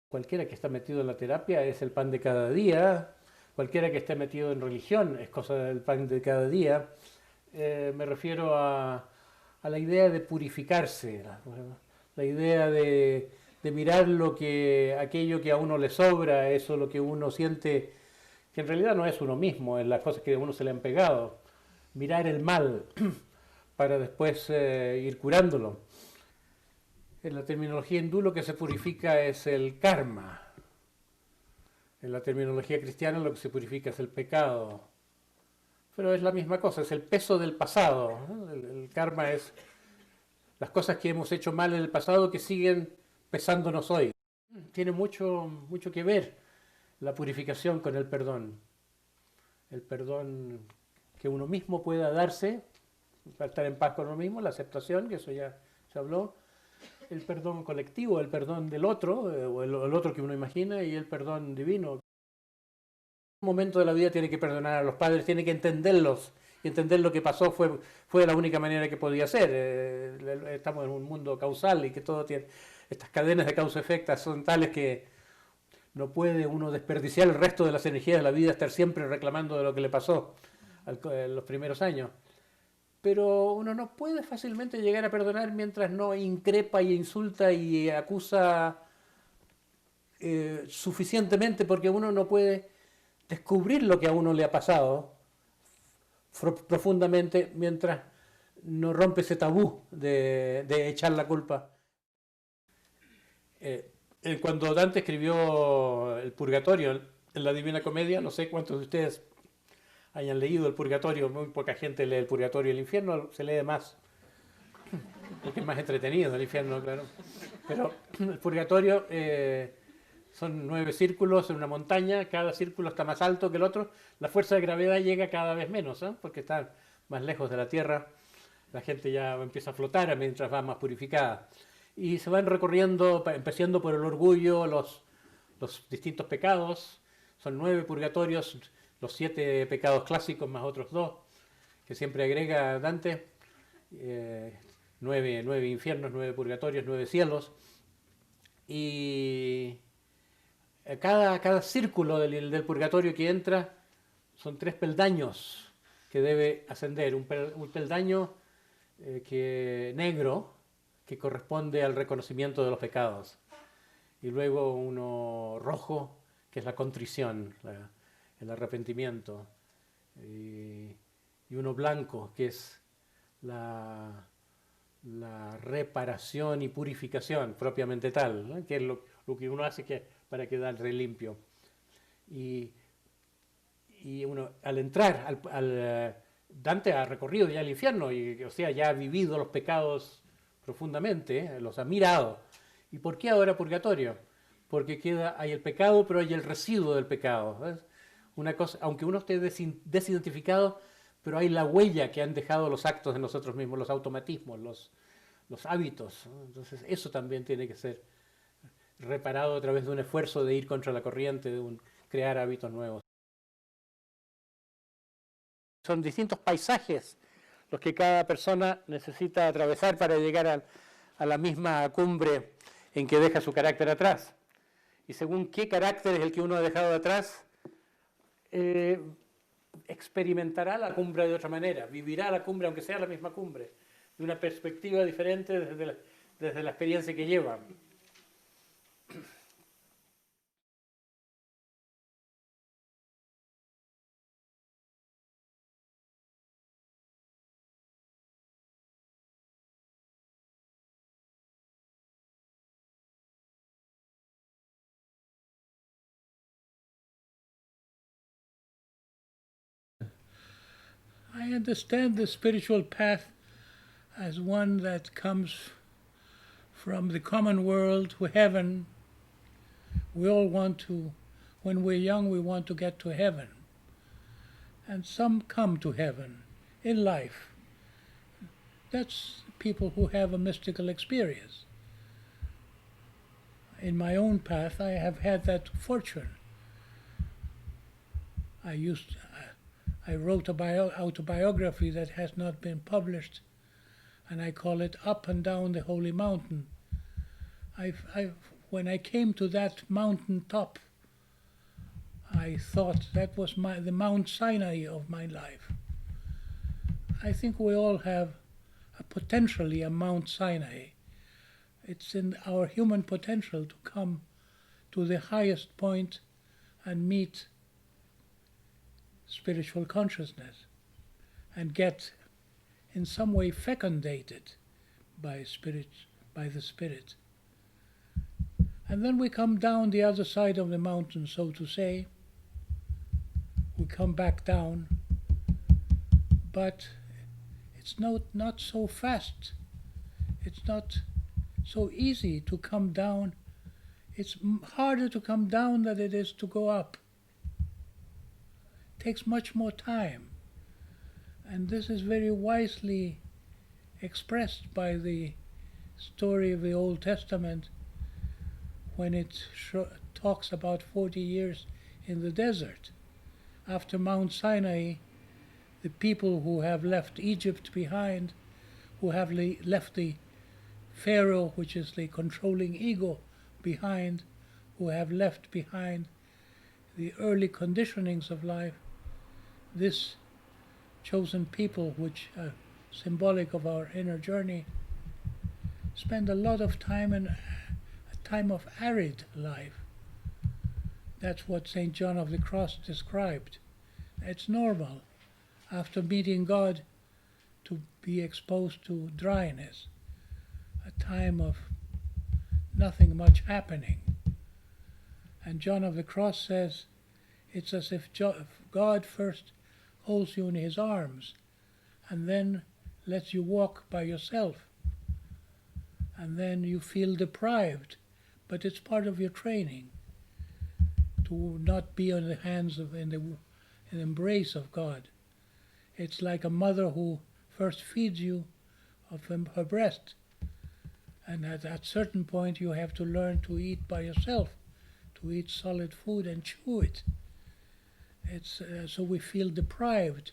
Cualquiera que está metido en la terapia es el pan de cada día, cualquiera que esté metido en religión es cosa del pan de cada día. Me refiero a la idea de purificarse, la idea de mirar aquello que a uno le sobra, eso lo que uno siente, que en realidad no es uno mismo, es las cosas que a uno se le han pegado. Mirar el mal para después ir curándolo. En la terminología hindú lo que se purifica es el karma. En la terminología cristiana lo que se purifica es el pecado. Pero es la misma cosa, es el peso del pasado, ¿no? El karma es las cosas que hemos hecho mal en el pasado que siguen pesándonos hoy. Tiene mucho que ver la purificación con el perdón. El perdón que uno mismo pueda darse para estar en paz con uno mismo, la aceptación, que eso ya se habló, el perdón colectivo, el perdón del otro, o el otro que uno imagina, y el perdón divino. En un momento de la vida tiene que perdonar a los padres, tiene que entenderlos, y entender lo que pasó fue la única manera que podía ser. Estamos en un mundo causal y que todo tiene, estas cadenas de causa-efecto son tales que no puede uno desperdiciar el resto de las energías de la vida, estar siempre reclamando de lo que le pasó en los primeros años. Pero uno no puede fácilmente llegar a perdonar mientras no increpa y insulta y acusa suficientemente, porque uno no puede descubrir lo que a uno le ha pasado profundamente mientras no rompe ese tabú de echar la culpa. Cuando Dante escribió el Purgatorio en la Divina Comedia, no sé cuántos de ustedes hayan leído el Purgatorio, muy poca gente lee el Purgatorio. El infierno se lee más, porque es más entretenido el infierno, claro. Pero el Purgatorio son 9 círculos en una montaña, cada círculo está más alto que el otro, la fuerza de gravedad llega cada vez menos, porque está más lejos de la Tierra, la gente ya empieza a flotar mientras va más purificada. Y se van recorriendo, empezando por el orgullo, los distintos pecados, son 9 purgatorios, los 7 pecados clásicos más otros 2, que siempre agrega Dante, 9 infiernos, 9 purgatorios, 9 cielos, y cada círculo del purgatorio que entra son 3 peldaños que debe ascender. Un peldaño negro, que corresponde al reconocimiento de los pecados. Y luego uno rojo, que es la contrición, el arrepentimiento. Y uno blanco, que es la reparación y purificación propiamente tal, ¿no? Que es lo que uno hace para quedarse limpio. Y uno, al entrar, Dante ha recorrido ya el infierno, o sea, ya ha vivido los pecados profundamente, los ha mirado. ¿Y por qué ahora purgatorio? Porque hay el pecado, pero hay el residuo del pecado. ¿Ves? Una cosa, aunque uno esté desidentificado, pero hay la huella que han dejado los actos de nosotros mismos, los automatismos, los hábitos, ¿no? Entonces eso también tiene que ser reparado a través de un esfuerzo de ir contra la corriente, crear hábitos nuevos. Son distintos paisajes los que cada persona necesita atravesar para llegar a la misma cumbre en que deja su carácter atrás. Y según qué carácter es el que uno ha dejado atrás, experimentará la cumbre de otra manera, vivirá la cumbre, aunque sea la misma cumbre, de una perspectiva diferente desde la experiencia que lleva. I understand the spiritual path as one that comes from the common world to heaven. We all want to, when we're young, we want to get to heaven. And some come to heaven in life. That's people who have a mystical experience. In my own path, I have had that fortune. I wrote an autobiography that has not been published, and I call it Up and Down the Holy Mountain. when I came to that mountain top, I thought that was the Mount Sinai of my life. I think we all have potentially a Mount Sinai. It's in our human potential to come to the highest point and meet spiritual consciousness and get in some way fecundated by the Spirit. And then we come down the other side of the mountain, so to say. We come back down, but it's not so fast. It's not so easy to come down. It's harder to come down than it is to go up. It takes much more time. And this is very wisely expressed by the story of the Old Testament when it talks about 40 years in the desert. After Mount Sinai, the people who have left Egypt behind, who have left the Pharaoh, which is the controlling ego, behind, who have left behind the early conditionings of life, this chosen people, which are symbolic of our inner journey, spend a lot of time in a time of arid life. That's what St. John of the Cross described. It's normal after meeting God to be exposed to dryness, a time of nothing much happening. And John of the Cross says it's as if God first holds you in his arms and then lets you walk by yourself. And then you feel deprived, but it's part of your training to not be on the hands of in the embrace of God. It's like a mother who first feeds you of her breast, and at a certain point you have to learn to eat by yourself, to eat solid food and chew it. It's so we feel deprived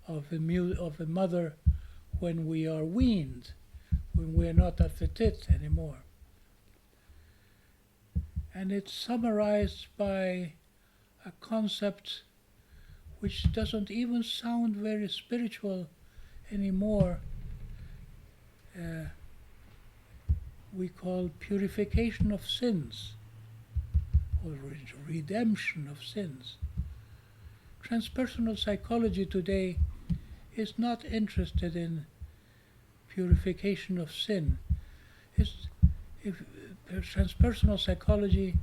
of the mother when we are weaned, when we are not at the tit anymore. And it's summarized by a concept which doesn't even sound very spiritual anymore. We call purification of sins, or redemption of sins. Transpersonal psychology today is not interested in purification of sin. Transpersonal psychology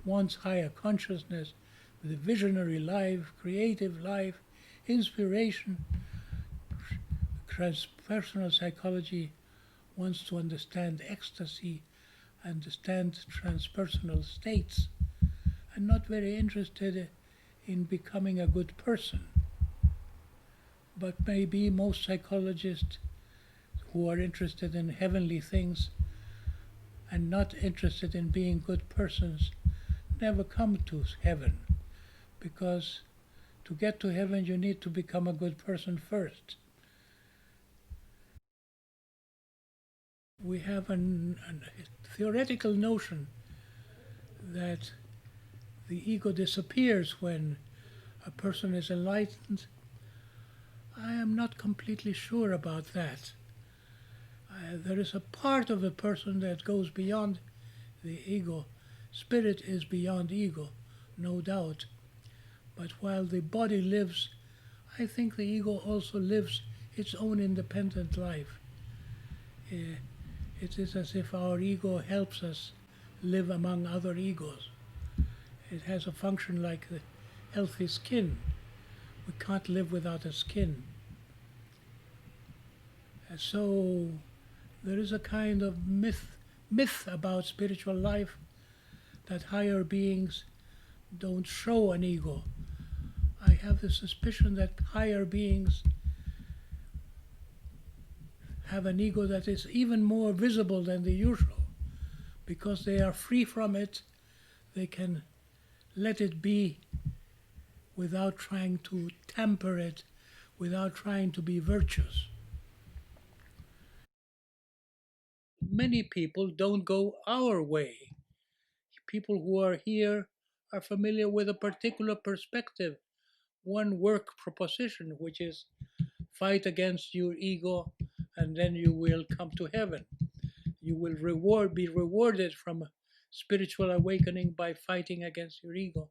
wants higher consciousness, the visionary life, creative life, inspiration. Transpersonal psychology wants to understand ecstasy, understand transpersonal states, and not very interested in becoming a good person. But maybe most psychologists who are interested in heavenly things and not interested in being good persons never come to heaven, because to get to heaven you need to become a good person first. We have a theoretical notion that the ego disappears when a person is enlightened. I am not completely sure about that. There is a part of a person that goes beyond the ego. Spirit is beyond ego, no doubt. But while the body lives, I think the ego also lives its own independent life. It is as if our ego helps us live among other egos. It has a function like the healthy skin. We can't live without a skin. And so there is a kind of myth about spiritual life that higher beings don't show an ego. I have the suspicion that higher beings have an ego that is even more visible than the usual. Because they are free from it, they can let it be without trying to temper it, without trying to be virtuous. Many people don't go our way. people who are here are familiar with a particular perspective, one work proposition, which is fight against your ego and then you will come to heaven. You will be rewarded from spiritual awakening by fighting against your ego.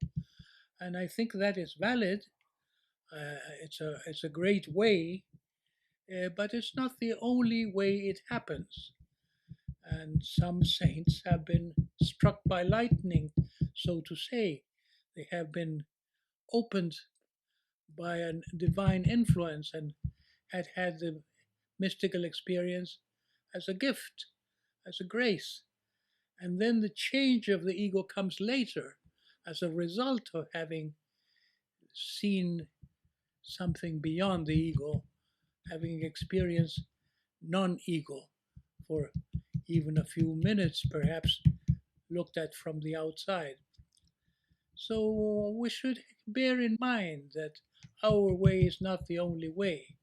And I think that is valid. It's a great way, but it's not the only way it happens. And some saints have been struck by lightning, so to say. They have been opened by a divine influence and had the mystical experience as a gift, as a grace. And then the change of the ego comes later as a result of having seen something beyond the ego, having experienced non ego for even a few minutes, perhaps looked at from the outside. So we should bear in mind that our way is not the only way.